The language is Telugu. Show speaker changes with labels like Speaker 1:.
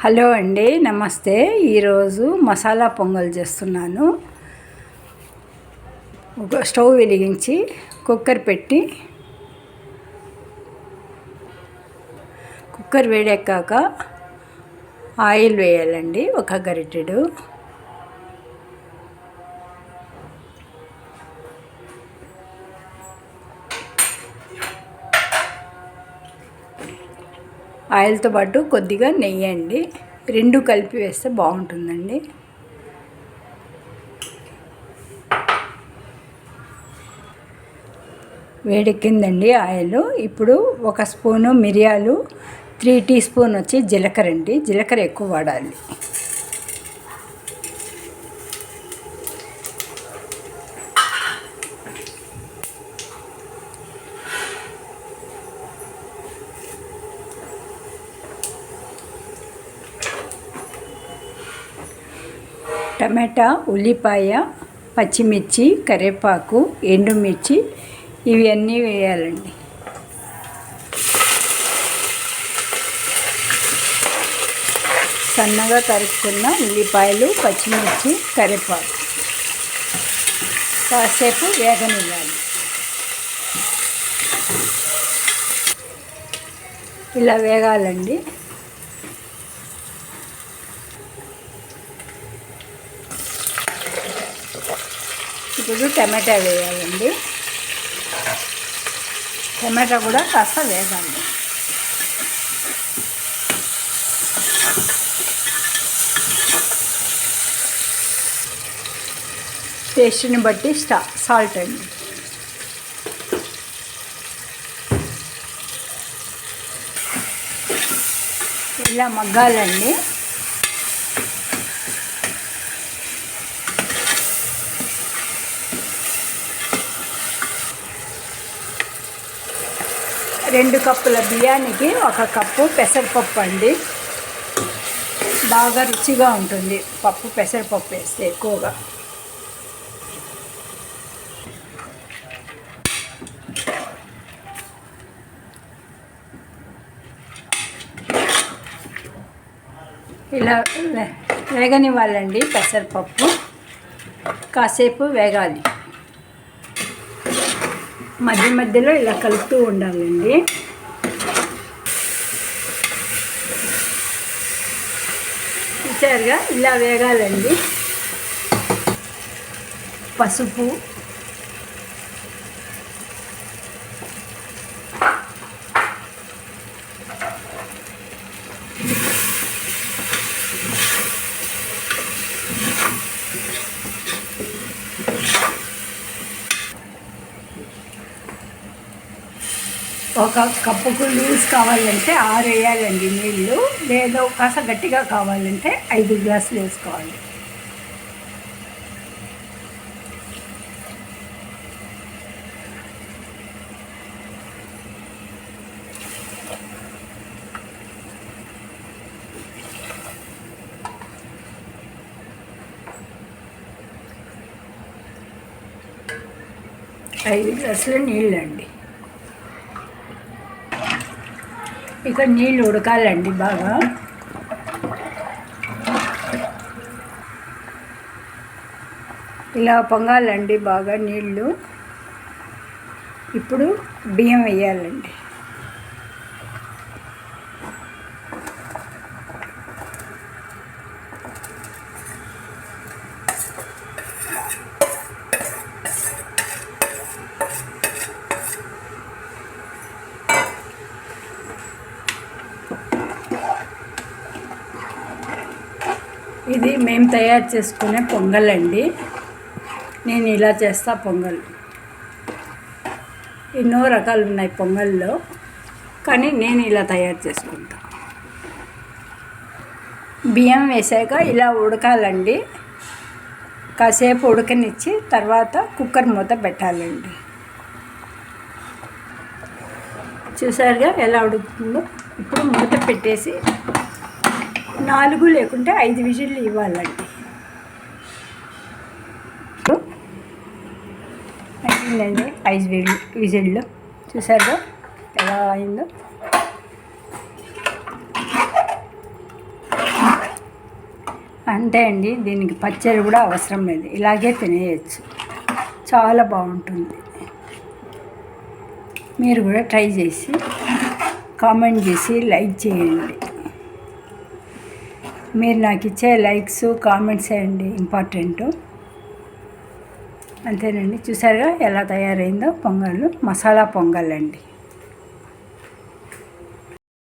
Speaker 1: హలో అండి, నమస్తే. ఈరోజు మసాలా పొంగల్ చేస్తున్నాను. ఒక స్టవ్ వెలిగించి కుక్కర్ పెట్టి కుక్కర్ వేడెక్కాక ఆయిల్ వేయాలండి, ఒక గరిటెడు. ఆయిల్తో పాటు కొద్దిగా నెయ్యి అండి, రెండు కలిపి వేస్తే బాగుంటుందండి. వేడెక్కిందండి ఆయిల్. ఇప్పుడు ఒక స్పూను మిరియాలు, 3 టీ స్పూన్ వచ్చి జీలకర్ర అండి. జీలకర్ర ఎక్కువ వాడాలి. టమాటా, ఉల్లిపాయ, పచ్చిమిర్చి, కరివేపాకు, ఎండుమిర్చి ఇవి అన్నీ వేయాలండి. సన్నగా తరుక్కున్న ఉల్లిపాయలు, పచ్చిమిర్చి, కరివేపాకు కాసేపు వేగనివ్వాలి. ఇలా వేగాలండి. ఇప్పుడు టమాటా వేయాలండి. టమాటా కూడా కాస్త వేగాలి. టేస్ట్ని బట్టి సాల్ట్ అండి. ఇలా మగ్గాలండి. రెండు కప్పుల బియ్యానికి 1 కప్పు పెసరపప్పు అండి. బాగా రుచిగా ఉంటుంది పెసరపప్పు వేస్తే ఎక్కువగా. ఇలా వేగనివ్వాలండి. పెసరపప్పు కాసేపు వేగాలి. మధ్య మధ్యలో ఇలా కలుపుతూ ఉండాలండి. చూసారుగా, ఇలా వేగాలండి. పసుపు, ఒక కప్పుకు లూజ్ కావాలంటే 6 వేయాలండి నీళ్ళు. లేదా కాస్త గట్టిగా కావాలంటే 5 గ్లాసులు వేసుకోవాలి. ఐదు గ్లాసులు నీళ్ళండి. ఇక నీళ్ళు ఉడకాలండి బాగా. ఇలా పొంగాలండి బాగా నీళ్ళు. ఇప్పుడు బియ్యం వేయాలండి. ఇది మేము తయారు చేసుకునే పొంగల్ అండి. నేను ఇలా చేస్తా పొంగల్. ఎన్నో రకాలు ఉన్నాయి పొంగల్లో, కానీ నేను ఇలా తయారు చేసుకుంటా. బియ్యం వేసాక ఇలా ఉడకాలండి. కాసేపు ఉడకనిచ్చి తర్వాత కుక్కర్ మూత పెట్టాలండి. చూసారుగా ఎలా ఉడుకుతుందో. ఇప్పుడు మూత పెట్టేసి 4 లేకుంటే 5 విజిల్లు ఇవ్వాలండి. అయిందండి 5 విజిల్లు. చూసారుగా ఎలా అయిందో. అంతే అండి, దీనికి పచ్చడి కూడా అవసరం లేదు, ఇలాగే తినేయచ్చు. చాలా బాగుంటుంది. మీరు కూడా ట్రై చేసి కామెంట్ చేసి లైక్ చేయండి. మీరు నాకు ఇచ్చే లైక్స్ కామెంట్స్ అండి ఇంపార్టెంటు. అంతేనండి, చూసారుగా ఎలా తయారైందో పొంగల్, మసాలా పొంగల్ అండి.